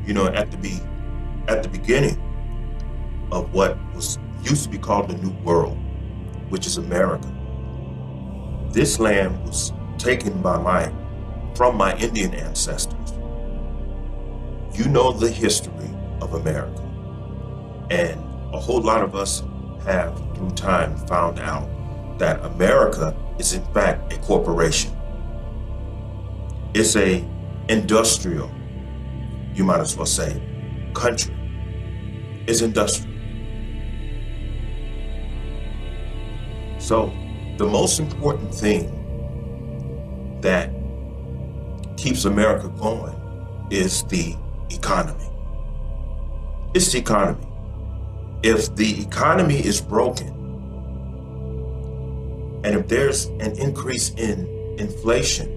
At the beginning of what was used to be called the New World, which is America, this land was taken from my Indian ancestors. You know the history of America, and a whole lot of us have, through time, found out that America is in fact a corporation. It's a industrial, you might as well say, country. It's industrial. So the most important thing that keeps America going is the economy. It's the economy. If the economy is broken, and if there's an increase in inflation,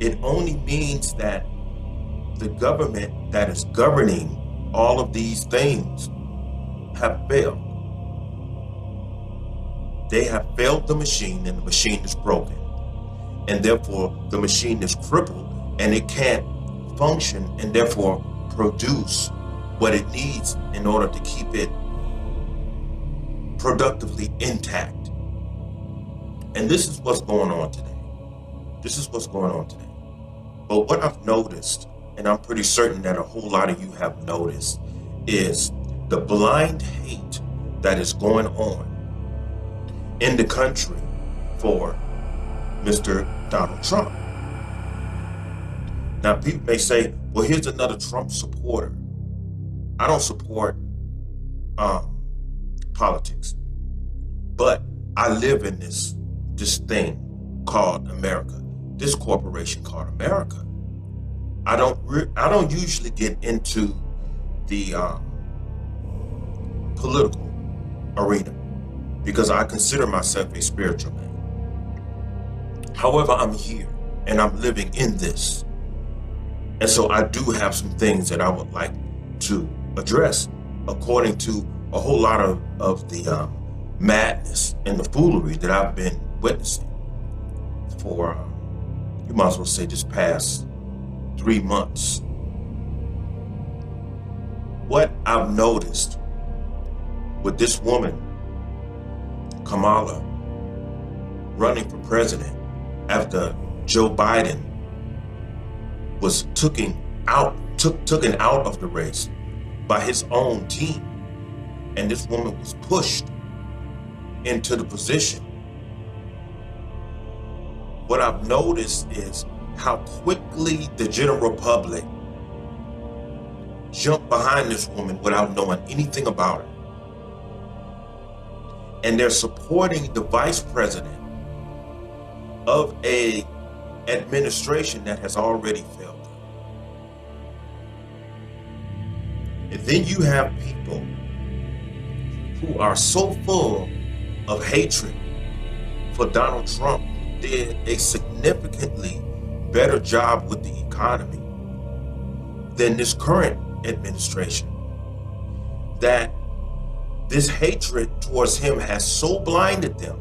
it only means that the government that is governing all of these things have failed. They have failed the machine, and the machine is broken. And therefore, the machine is crippled, and it can't function and therefore produce what it needs in order to keep it productively intact. And this is what's going on today. But what I've noticed, and I'm pretty certain that a whole lot of you have noticed, is the blind hate that is going on in the country for Mr. Donald Trump. Now, people may say, well, here's another Trump supporter. I don't support politics, but I live in this thing called America, this corporation called America. I don't usually get into the political arena because I consider myself a spiritual man. However, I'm here and I'm living in this. And so I do have some things that I would like to address according to a whole lot of the madness and the foolery that I've been witnessing for, you might as well say, just past 3 months. What I've noticed with this woman, Kamala, running for president after Joe Biden was taken out of the race by his own team, and this woman was pushed into the position. What I've noticed is how quickly the general public jumped behind this woman without knowing anything about her. And they're supporting the vice president of a administration that has already failed. And then you have people who are so full of hatred for Donald Trump, who did a significantly better job with the economy than this current administration, that this hatred towards him has so blinded them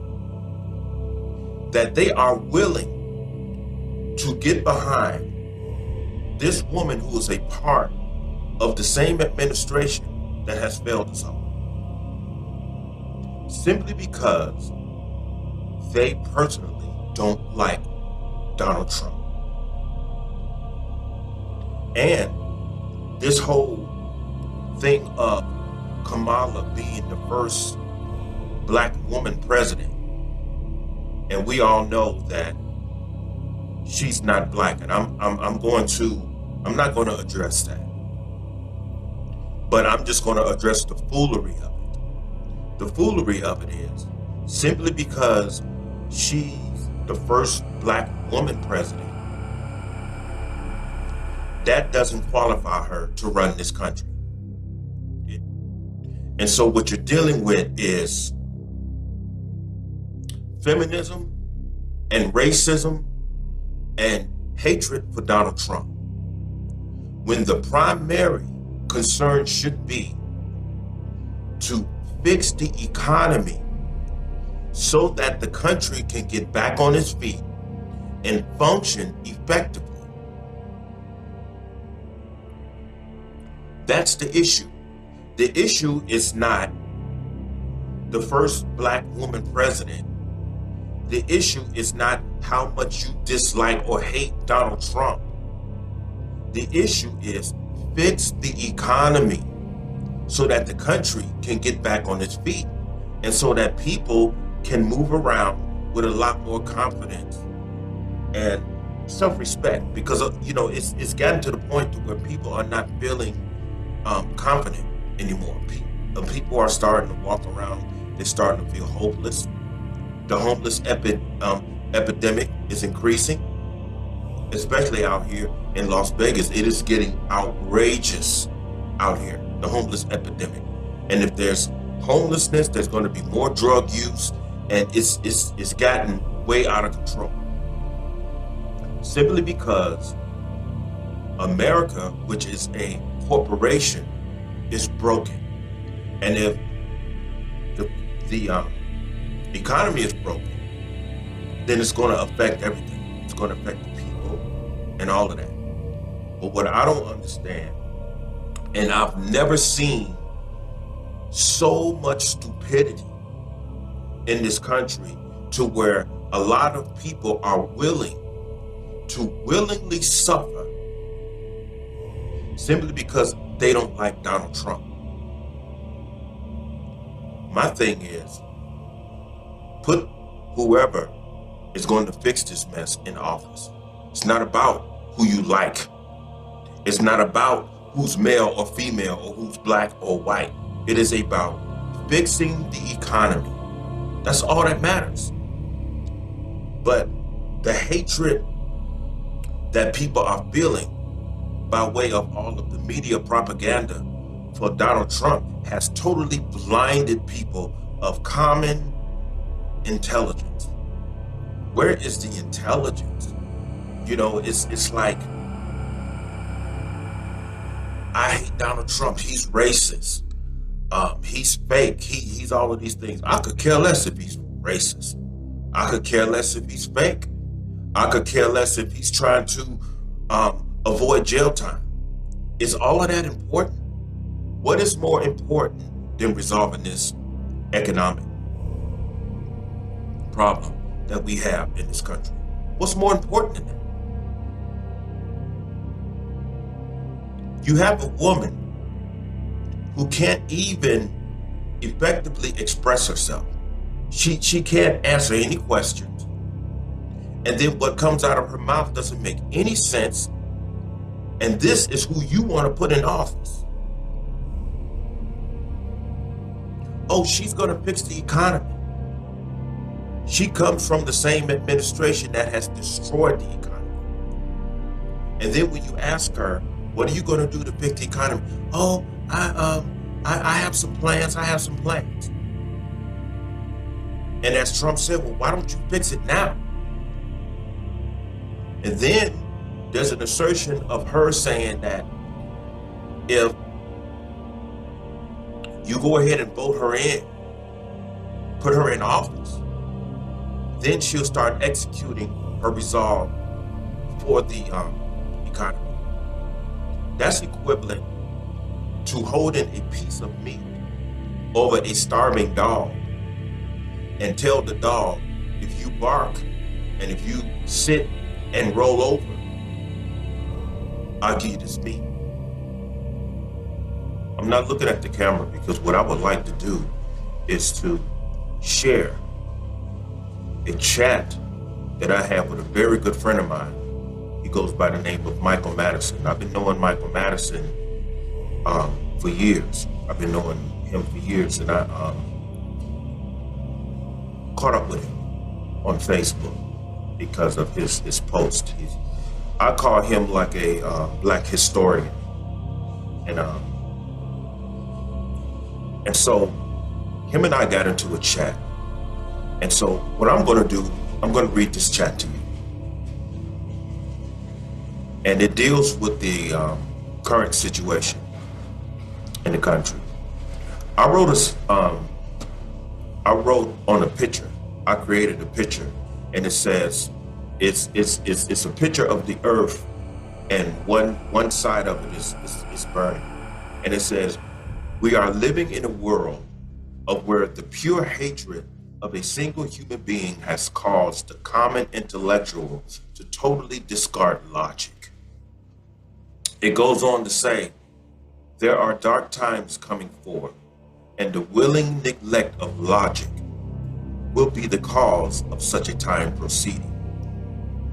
that they are willing to get behind this woman who is a part of the same administration that has failed us all, simply because they personally don't like Donald Trump. And this whole thing of Kamala being the first black woman president, and we all know that she's not black, and I'm not going to address that, but I'm just going to address the foolery of it. The foolery of it is simply because she's the first black woman president, that doesn't qualify her to run this country. And so what you're dealing with is feminism and racism and hatred for Donald Trump, when the primary concern should be to fix the economy so that the country can get back on its feet and function effectively. That's the issue. The issue is not the first black woman president. The issue is not how much you dislike or hate Donald Trump. The issue is fix the economy so that the country can get back on its feet and so that people can move around with a lot more confidence and self-respect, because it's gotten to the point to where people are not feeling confident anymore. People are starting to walk around, they're starting to feel hopeless. The homeless epidemic is increasing, especially out here in Las Vegas. It is getting outrageous out here, the homeless epidemic. And if there's homelessness, there's going to be more drug use, and it's gotten way out of control. Simply because America, which is a corporation, is broken. And if the economy is broken, then it's going to affect everything. It's going to affect the people and all of that. But what I don't understand, and I've never seen so much stupidity in this country to where a lot of people are willing to willingly suffer simply because they don't like Donald Trump. My thing is, put whoever is going to fix this mess in office. It's not about who you like. It's not about who's male or female or who's black or white. It is about fixing the economy. That's all that matters. But the hatred that people are feeling by way of all of the media propaganda for Donald Trump has totally blinded people of common intelligence. Where is the intelligence? It's like, I hate Donald Trump. He's racist. He's fake. He's all of these things. I could care less if he's racist. I could care less if he's fake. I could care less if he's trying to avoid jail time. Is all of that important? What is more important than resolving this economic problem that we have in this country? What's more important than that? You have a woman who can't even effectively express herself. She can't answer any questions. And then what comes out of her mouth doesn't make any sense. And this is who you want to put in office. Oh, she's going to fix the economy. She comes from the same administration that has destroyed the economy. And then when you ask her, what are you going to do to fix the economy? Oh, I have some plans. I have some plans. And as Trump said, well, why don't you fix it now? And then there's an assertion of her saying that if you go ahead and vote her in, put her in office, then she'll start executing her resolve for the economy. That's equivalent to holding a piece of meat over a starving dog and tell the dog, if you bark and if you sit and roll over, I'll give you this meat. I'm not looking at the camera because what I would like to do is to share a chat that I have with a very good friend of mine. He goes by the name of Michael Madison. I've been knowing Michael Madison for years. I've been knowing him for years, and I caught up with him on Facebook because of his post. I call him like a black historian, and so him and I got into a chat. And so what I'm going to do, I'm going to read this chat to you. And it deals with the current situation in the country. I wrote on a picture. I created a picture, and it says it's a picture of the earth, and one side of it is burning, And it says, we are living in a world of where the pure hatred of a single human being has caused the common intellectual to totally discard logic. It goes on to say, there are dark times coming forth, and the willing neglect of logic will be the cause of such a time proceeding.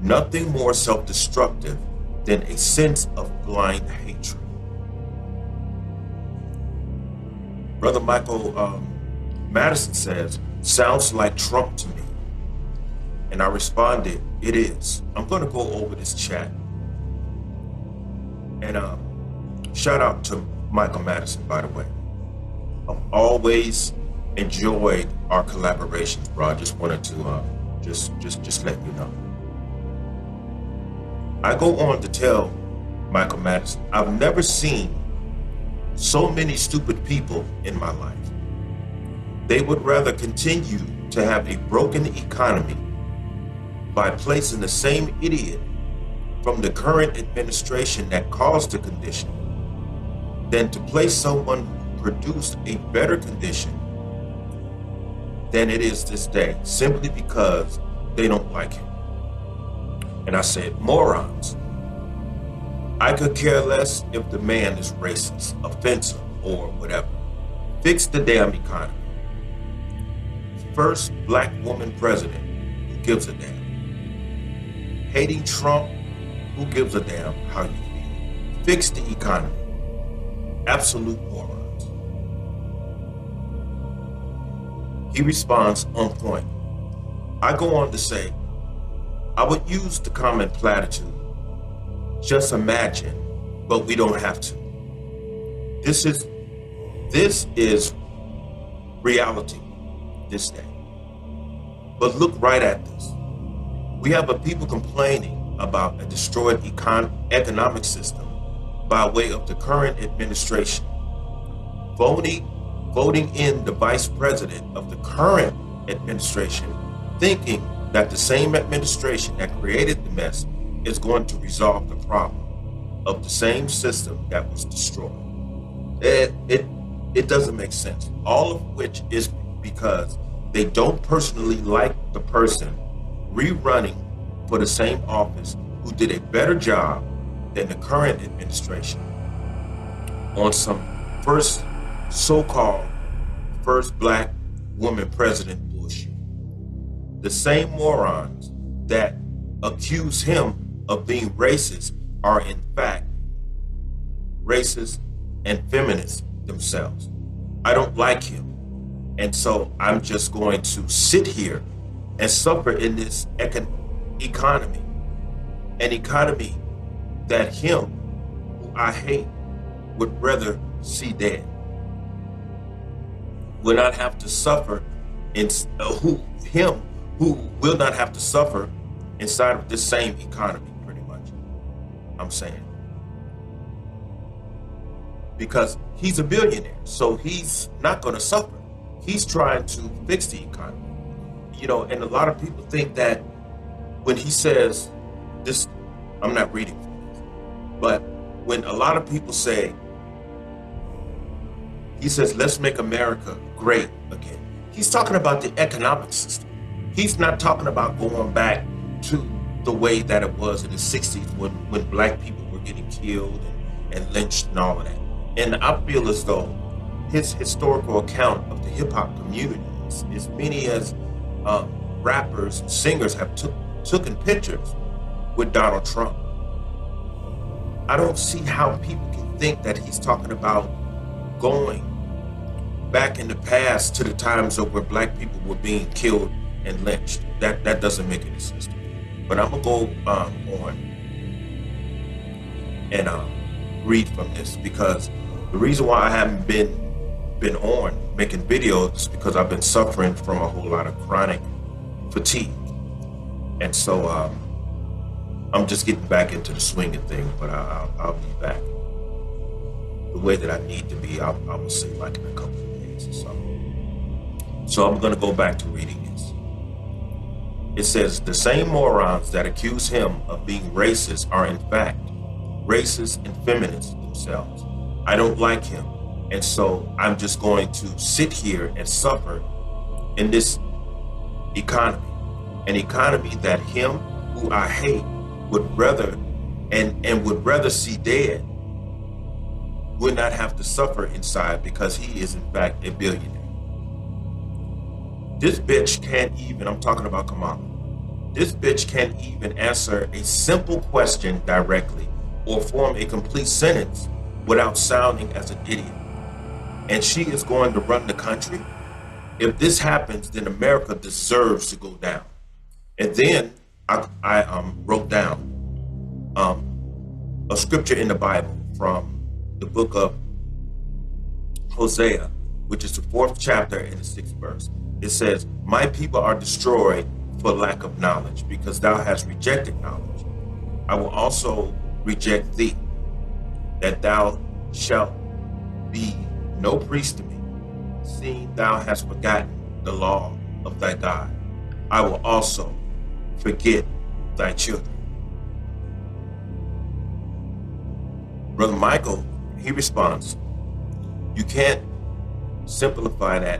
Nothing more self-destructive than a sense of blind hatred. Brother Michael Madison says, sounds like Trump to me. And I responded, it is. I'm going to go over this chat. And shout out to Michael Madison, by the way. I've always enjoyed our collaborations, bro. I just wanted to just let you know. I go on to tell Michael Madison, I've never seen so many stupid people in my life. They would rather continue to have a broken economy by placing the same idiot from the current administration that caused the condition than to place someone who produced a better condition than it is this day, simply because they don't like him. And I said, morons. I could care less if the man is racist, offensive, or whatever. Fix the damn economy. First black woman president, who gives a damn? Hating Trump, who gives a damn how you feel? Fix the economy. Absolute morons. He responds on point. I go on to say, I would use the common platitude, just imagine, but we don't have to. This is reality this day. But look right at this. We have a people complaining about a destroyed economic system by way of the current administration. Voting in the vice president of the current administration, thinking that the same administration that created the mess is going to resolve the problem of the same system that was destroyed. It doesn't make sense. All of which is because they don't personally like the person rerunning for the same office who did a better job than the current administration on some so-called first black woman president bullshit. The same morons that accuse him of being racist are in fact racist and feminists themselves. I don't like him. And so I'm just going to sit here and suffer in this economy, an economy that him, who I hate, would rather see dead. Will not have to suffer who will not have to suffer inside of this same economy, pretty much. I'm saying. Because he's a billionaire, so he's not going to suffer. He's trying to fix the economy. You know, and a lot of people think that when he says this, I'm not reading from this, but when a lot of people say, he says, let's make America great again. He's talking about the economic system. He's not talking about going back to the way that it was in the 60s when black people were getting killed and lynched and all of that. And I feel as though his historical account of the hip hop community, as many as rappers and singers have taken pictures with Donald Trump. I don't see how people can think that he's talking about going back in the past to the times of where black people were being killed and lynched. That doesn't make any sense to me. But I'm gonna go on and read from this, because the reason why I haven't been on making videos is because I've been suffering from a whole lot of chronic fatigue. And so I'm just getting back into the swing of things, but I'll be back the way that I need to be. I will say like in a couple of days or so. So I'm gonna go back to reading this. It says, the same morons that accuse him of being racist are in fact racist and feminists themselves. I don't like him. And so I'm just going to sit here and suffer in this economy, an economy that him who I hate would rather and would rather see dead, would not have to suffer inside because he is in fact a billionaire. This bitch can't even, I'm talking about Kamala, this bitch can't even answer a simple question directly or form a complete sentence without sounding as an idiot. And she is going to run the country. If this happens, then America deserves to go down. And then I wrote down a scripture in the Bible from the book of Hosea, which is the 4th chapter and the 6th verse. It says, my people are destroyed for lack of knowledge, because thou hast rejected knowledge. I will also reject thee, that thou shalt be no priest to me, seeing thou hast forgotten the law of thy God. I will also forget thy children. Brother Michael, he responds, you can't simplify that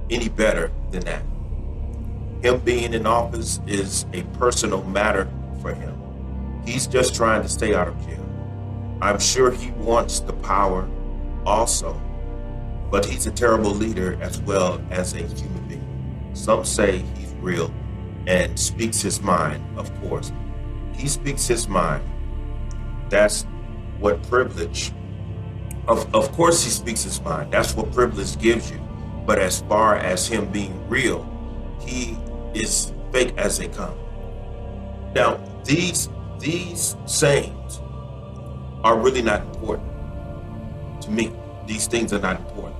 any better than that. Him being in office is a personal matter for him. He's just trying to stay out of jail. I'm sure he wants the power also, but he's a terrible leader as well as a human being. Some say he's real and speaks his mind, of course. He speaks his mind. That's what privilege, of course he speaks his mind. That's what privilege gives you. But as far as him being real, he is fake as they come. Now, these sayings are really not important to me. These things are not important.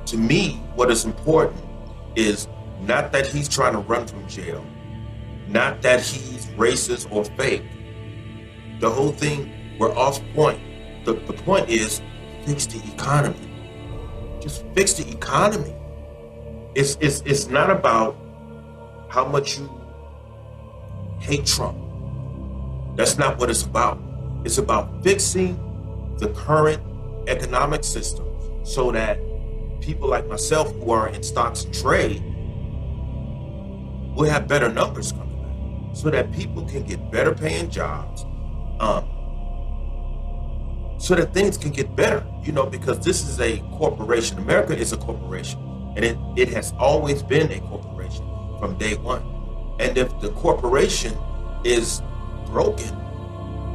To me, what is important is not that he's trying to run from jail, not that he's racist or fake. The whole thing, we're off point. The point is, fix the economy. Just fix the economy. It's not about how much you hate Trump. That's not what it's about. It's about fixing the current economic system so that people like myself who are in stocks and trade will have better numbers coming back, so that people can get better paying jobs, so that things can get better, because this is a corporation. America is a corporation, and it has always been a corporation from day one. And if the corporation is broken,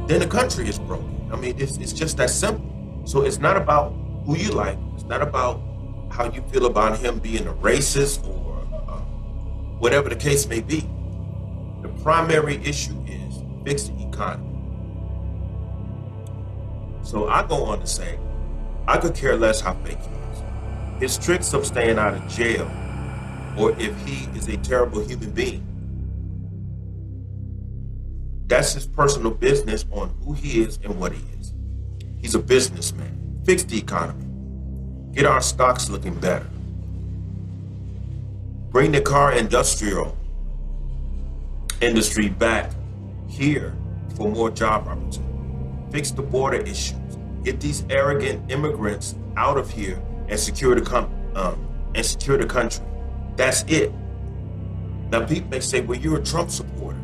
then the country is broken. I mean, it's just that simple. So it's not about who you like. It's not about how you feel about him being a racist or whatever the case may be. The primary issue is fix the economy. So I go on to say, I could care less how fake he is. His tricks of staying out of jail, or if he is a terrible human being, that's his personal business on who he is and what he is. He's a businessman. Fix the economy. Get our stocks looking better. Bring the car industry back here for more job opportunity. Fix the border issues. Get these arrogant immigrants out of here and secure the country. That's it. Now people may say, well, you're a Trump supporter.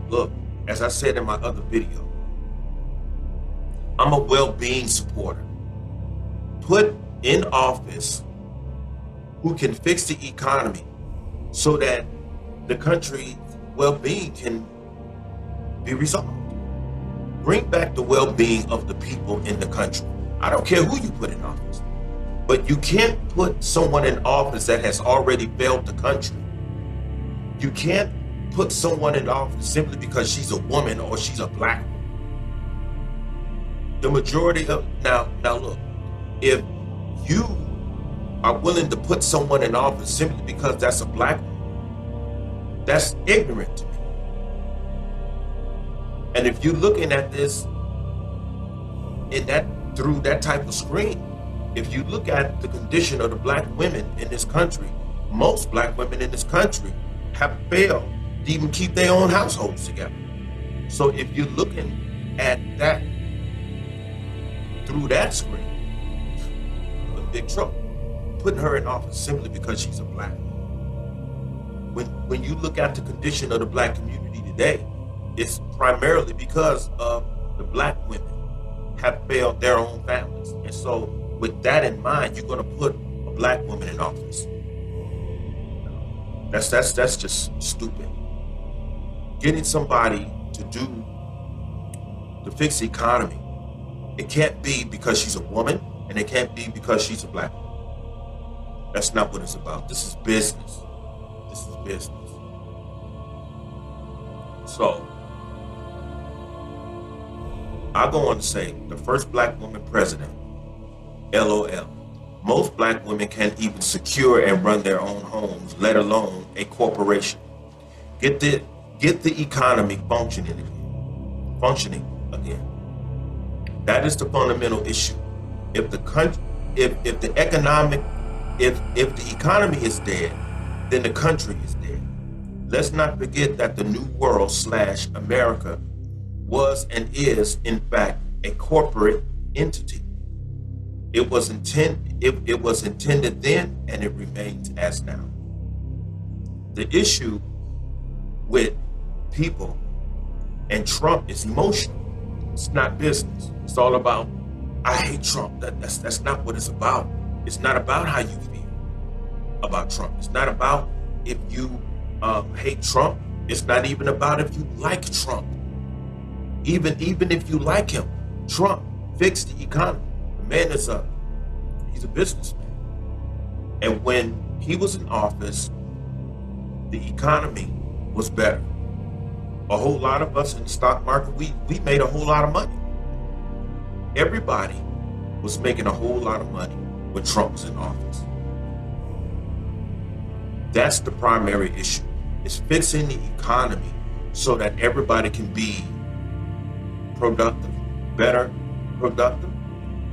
Look, as I said in my other video, I'm a well-being supporter. Put in office who can fix the economy so that the country's well-being can be resolved. Bring back the well-being of the people in the country. I don't care who you put in office, but you can't put someone in office that has already failed the country. You can't put someone in office simply because she's a woman or she's a black woman. The majority of, now look, if you are willing to put someone in office simply because that's a black woman, that's ignorant to me. And if you're looking at this through that type of screen, if you look at the condition of the black women in this country, most black women in this country have failed to even keep their own households together. So if you're looking at that through that screen, in big trouble. Putting her in office simply because she's a black woman. When you look at the condition of the black community today, it's primarily because of the black women have failed their own families. And so with that in mind, you're going to put a black woman in office. That's just stupid. Getting somebody to fix the economy, it can't be because she's a woman, and it can't be because she's a black woman. That's not what it's about. This is business. This is business. So, I go on to say, the first black woman president, LOL. Most black women can't even secure and run their own homes, let alone a corporation. Get the economy functioning again. That is the fundamental issue. If the economy is dead, then the country is dead. Let's not forget that the New World / America was and is, in fact, a corporate entity. It was intended then, and it remains as now. The issue with people and Trump is emotional. It's not business. It's all about, I hate Trump. That's not what it's about. It's not about how you feel about Trump. It's not about if you hate Trump. It's not even about if you like Trump. Even if you like him, Trump fixed the economy. The man he's a businessman. And when he was in office, the economy was better. A whole lot of us in the stock market, we made a whole lot of money. Everybody was making a whole lot of money when Trump was in office. That's the primary issue. It's fixing the economy so that everybody can be productive, better productive,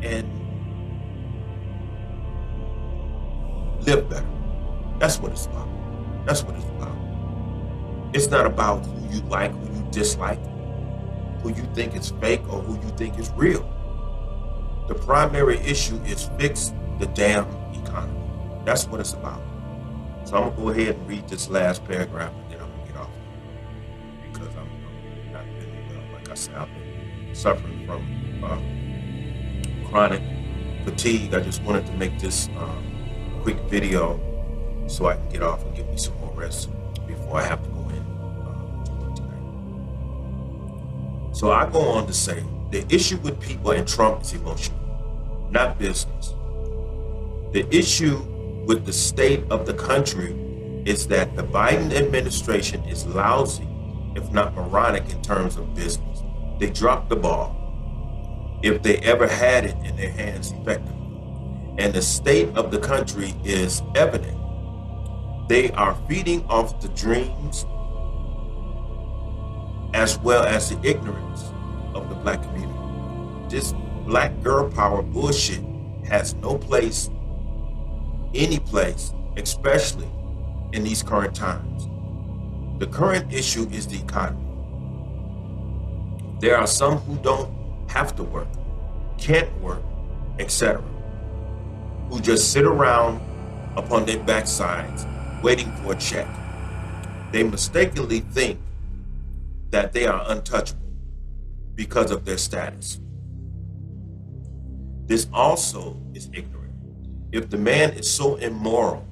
and live better. That's what it's about. That's what it's about. It's not about who you like, who you dislike, who you think is fake, or who you think is real. The primary issue is fix the damn economy. That's what it's about. So I'm gonna go ahead and read this last paragraph, and then I'm gonna get off because I'm not feeling well. Like I said, I've been suffering from chronic fatigue. I just wanted to make this quick video so I can get off and get me some more rest before I have to go in to work tonight. So I go on to say, the issue with people and Trump is emotional, not business. The issue with the state of the country is that the Biden administration is lousy, if not moronic, in terms of business. They dropped the ball, if they ever had it in their hands effectively. And the state of the country is evident. They are feeding off the dreams as well as the ignorance of the black community. This black girl power bullshit has no place, any place, especially in these current times. The current issue is the economy. There are some who don't have to work, can't work, etc., who just sit around upon their backsides waiting for a check. They mistakenly think that they are untouchable because of their status. This also is ignorant. If the man is so immoral,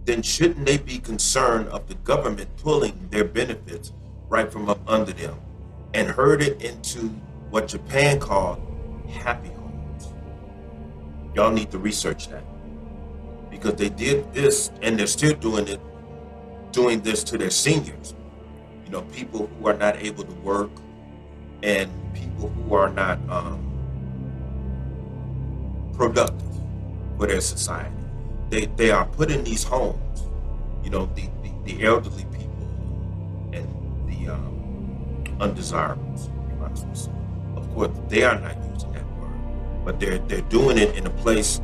then shouldn't they be concerned of the government pulling their benefits right from up under them and herd it into what Japan called happy homes? Y'all need to research that, because they did this and they're still doing this to their seniors. You know, people who are not able to work and people who are not productive for their society. They are put in these homes, you know, the elderly people and the undesirables. Of course, they are not using that word, but they're doing it in a place.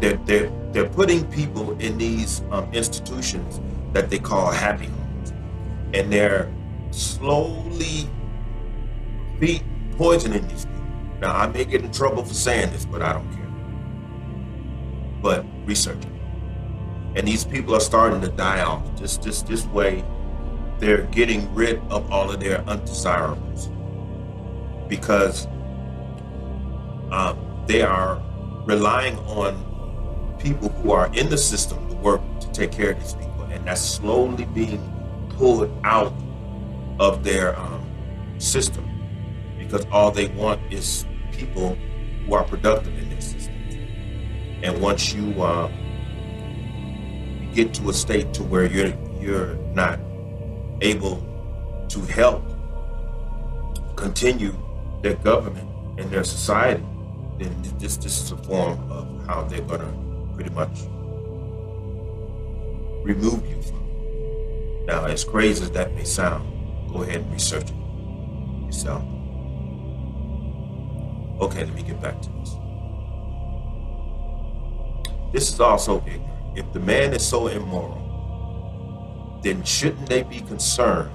They're putting people in these institutions that they call happy homes, and they're slowly poisoning these people. Now, I may get in trouble for saying this, but I don't care. But research it. And these people are starting to die off. This way, they're getting rid of all of their undesirables because they are relying on people who are in the system to work to take care of these people, and that's slowly being pulled out of their system because all they want is people who are productive in their systems. And once you get to a state to where you're not able to help continue their government and their society, then this is a form of how they're going to pretty much remove you from it. Now, as crazy as that may sound, go ahead and research it yourself. Okay, let me get back to this. This is also ignorant. If the man is so immoral, then shouldn't they be concerned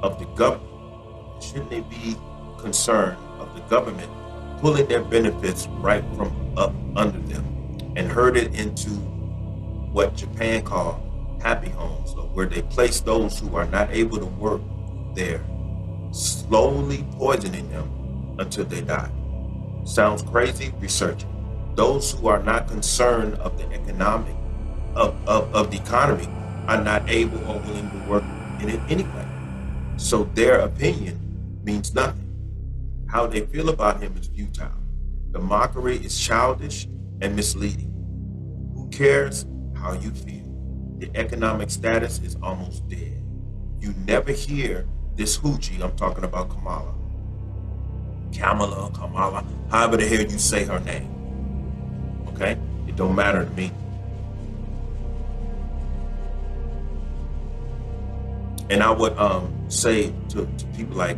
of the government? Shouldn't they be concerned of the government pulling their benefits right from up under them and herd it into what Japan called happy homes, or where they place those who are not able to work there, slowly poisoning them until they die? Sounds crazy? Research it. Those who are not concerned of the economic of the economy are not able or willing to work in it anyway. So their opinion means nothing. How they feel about him is futile. The mockery is childish and misleading. Who cares how you feel? The economic status is almost dead. You never hear this hoochie, I'm talking about Kamala, however the hell you say her name. Okay? It don't matter to me. And I would say to people like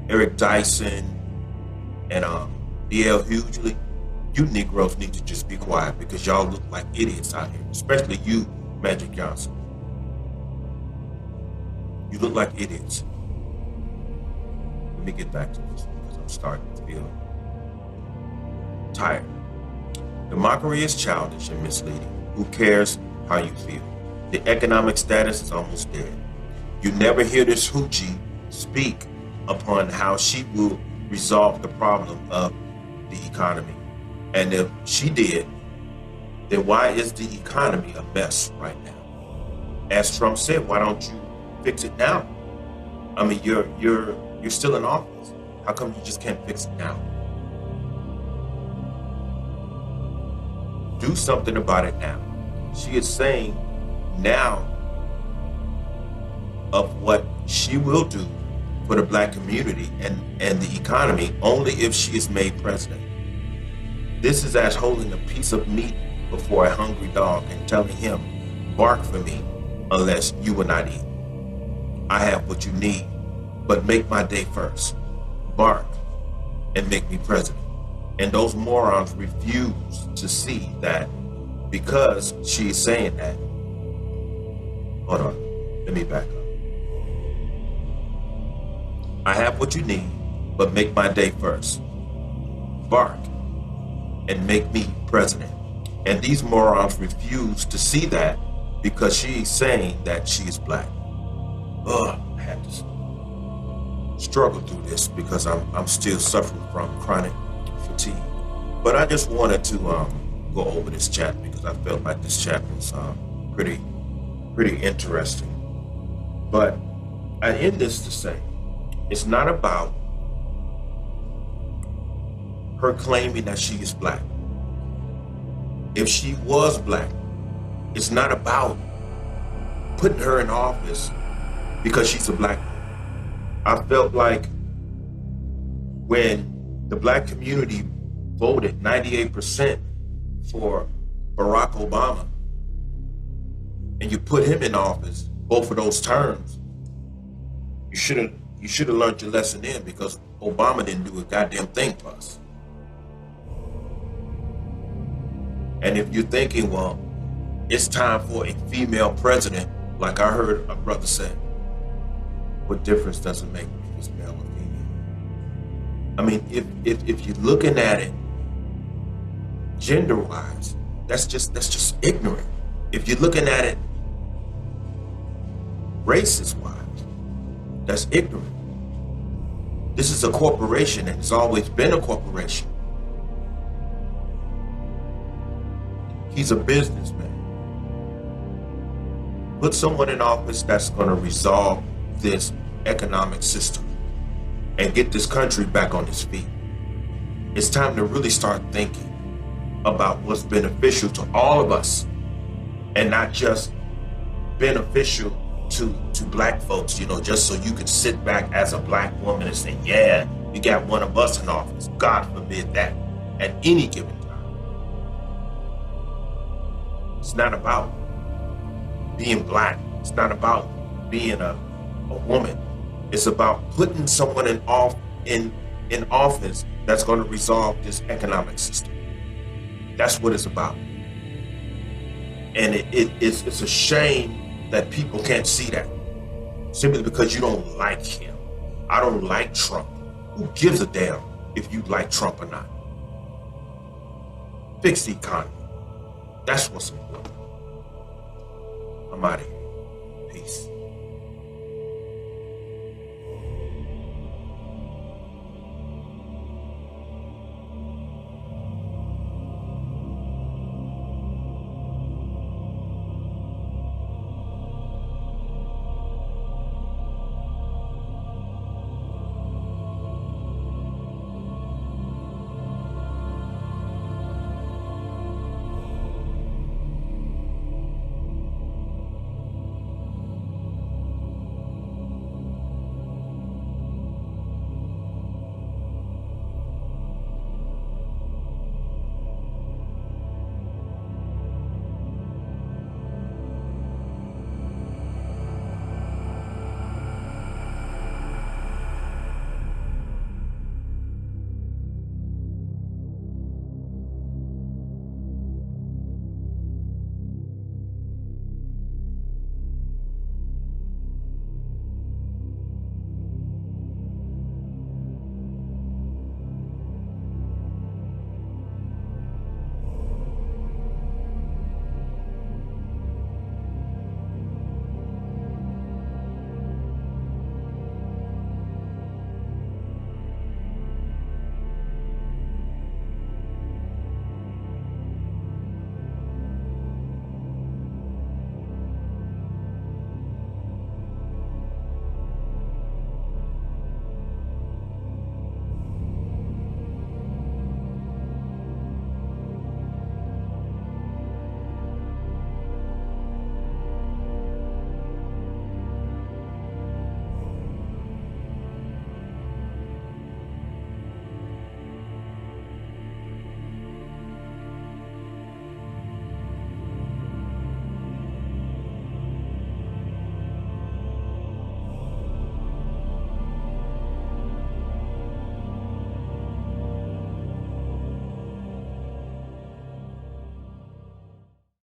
Eric Dyson and D.L. Hughley, you Negroes need to just be quiet because y'all look like idiots out here, especially you, Magic Johnson. You look like idiots. Let me get back to this because I'm starting to feel tired. The mockery is childish and misleading. Who cares how you feel? The economic status is almost dead. You never hear this hoochie speak upon how she will resolve the problem of the economy. And if she did, then why is the economy a mess right now? As Trump said, why don't you fix it now? I mean, you're still in office. How come you just can't fix it now? Do something about it now. She is saying now of what she will do for the black community and the economy only if she is made president. This is as holding a piece of meat before a hungry dog and telling him, bark for me unless you will not eat. I have what you need, but make my day first. Bark and make me president. And those morons refuse to see that because she is saying that. Hold on, let me back up. I have what you need, but make my day first. Bark and make me president. And these morons refuse to see that because she's saying that she is black. I had to struggle through this because I'm still suffering from chronic fatigue. But I just wanted to go over this chat because I felt like this chat was pretty interesting. But I end this to say, it's not about her claiming that she is black. If she was black, it's not about putting her in office because she's a black woman. I felt like when the black community voted 98% for Barack Obama, and you put him in office both of those terms, you should have learned your lesson then because Obama didn't do a goddamn thing for us. And if you're thinking, well, it's time for a female president, like I heard a brother say, what difference does it make if it's male or female? I mean, if you're looking at it gender-wise, that's just ignorant. If you're looking at it racist-wise, that's ignorant. This is a corporation, and it's always been a corporation. He's a businessman. Put someone in office that's going to resolve this economic system and get this country back on its feet. It's time to really start thinking about what's beneficial to all of us, and not just beneficial to black folks, just so you can sit back as a black woman and say, yeah, you got one of us in office. God forbid that at any given time. It's not about being black. It's not about being a woman. It's about putting someone in office that's going to resolve this economic system. That's what it's about. And it's a shame that people can't see that, simply because you don't like him. I don't like Trump. Who gives a damn if you like Trump or not? Fix the economy. That's what's important. I'm out of here. Peace.